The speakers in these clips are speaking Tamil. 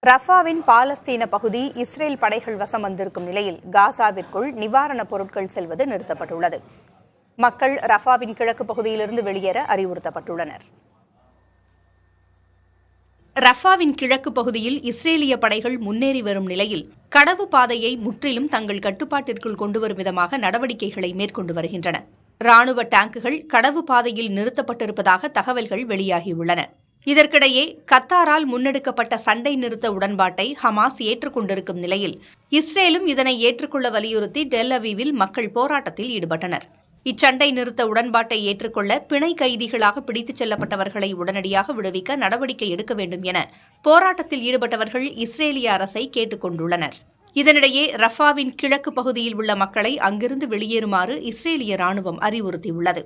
ரஃபாவின் பாலஸ்தீன பகுதி இஸ்ரேல் படைகள் வசம் வந்திருக்கும் நிலையில் காசாவிற்குள் நிவாரணப் பொருட்கள் செல்வது நிறுத்தப்பட்டுள்ளது. மக்கள் ரஃபாவின் கிழக்கு பகுதியிலிருந்து வெளியேற அறிவுறுத்தப்பட்டுள்ளனர். ரஃபாவின் கிழக்கு பகுதியில் இஸ்ரேலிய படைகள் முன்னேறி வரும் நிலையில் கடவு பாதையை முற்றிலும் தங்கள் கட்டுப்பாட்டிற்குள் கொண்டுவரும் விதமாக நடவடிக்கைகளை மேற்கொண்டு வருகின்றன. ராணுவ டேங்குகள் கடவு பாதையில் நிறுத்தப்பட்டிருப்பதாக தகவல்கள் வெளியாகியுள்ளன. இதற்கிடையே கத்தாரால் முன்னெடுக்கப்பட்ட சண்டை நிறுத்த உடன்பாட்டை ஹமாஸ் ஏற்றுக்கொண்டிருக்கும் நிலையில் இஸ்ரேலும் இதனை ஏற்றுக்கொள்ள வலியுறுத்தி டெல் அவீவில் மக்கள் போராட்டத்தில் ஈடுபட்டனர். இச்சண்டை நிறுத்த உடன்பாட்டை ஏற்றுக்கொள்ள பிணை கைதிகளாக பிடித்துச் செல்லப்பட்டவர்களை உடனடியாக விடுவிக்க நடவடிக்கை எடுக்க வேண்டும் என போராட்டத்தில் ஈடுபட்டவர்கள் இஸ்ரேலிய அரசை கேட்டுக் கொண்டுள்ளனர். இதனிடையே ரஃபாவின் கிழக்கு பகுதியில் உள்ள மக்களை அங்கிருந்து வெளியேறுமாறு இஸ்ரேலிய ராணுவம் அறிவுறுத்தியுள்ளது.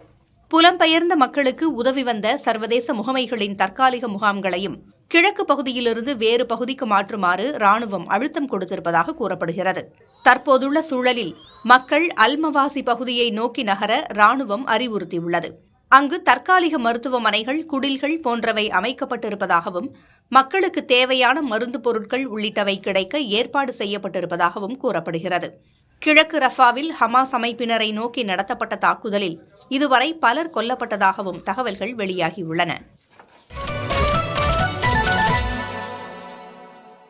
புலம்பெயர்ந்த மக்களுக்கு உதவி வந்த சர்வதேச முகமைகளின் தற்காலிக முகாம்களையும் கிழக்கு பகுதியிலிருந்து வேறு பகுதிக்கு மாற்றுமாறு ராணுவம் அழுத்தம் கொடுத்திருப்பதாக கூறப்படுகிறது. தற்போதுள்ள சூழலில் மக்கள் அல்மவாசி பகுதியை நோக்கி நகர ராணுவம் அறிவுறுத்தியுள்ளது. அங்கு தற்காலிக மருத்துவமனைகள், குடில்கள் போன்றவை அமைக்கப்பட்டிருப்பதாகவும் மக்களுக்கு தேவையான மருந்து பொருட்கள் உள்ளிட்டவை கிடைக்க ஏற்பாடு செய்யப்பட்டிருப்பதாகவும் கூறப்படுகிறது. கிழக்கு ரஃபாவில் ஹமாஸ் அமைப்பினரை நோக்கி நடத்தப்பட்ட தாக்குதலில் இதுவரை பலர் கொல்லப்பட்டதாகவும் தகவல்கள் வெளியாகியுள்ளன.